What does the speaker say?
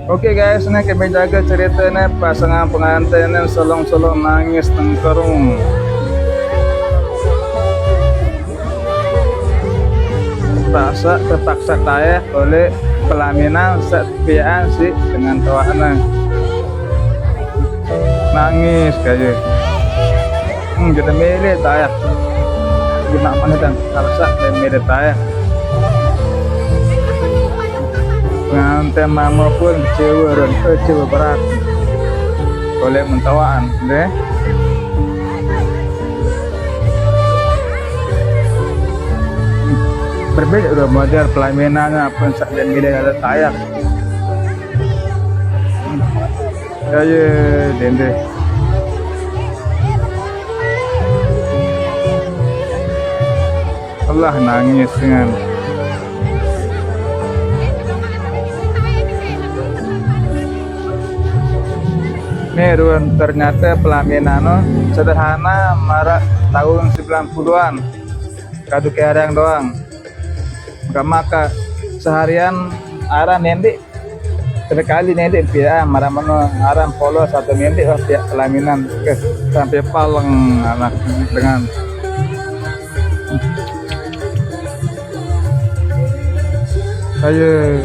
Oke guys, ini kami jaga ceritanya pasangan pengantin yang solong-solong nangis tengkerung. Terpaksa kaya oleh pelaminan sepiaan sih dengan tawanan. Nangis kayak kita milih tayah gimana mana dan terpaksa dan milih tayah pengantin mama pun kecewa berat oleh mentawaan deh. Berbeda udah model pelaminannya pun dan milih ada tayar ya dende Allah nangis dengan Ruan ternyata pelaminan sederhana marak tahun 90-an kadu kereng doang maka seharian arah nendi sekali nendi pia marah mana arah polo satu nendi pihak pelaminan sampai Paleng anak dengan ayo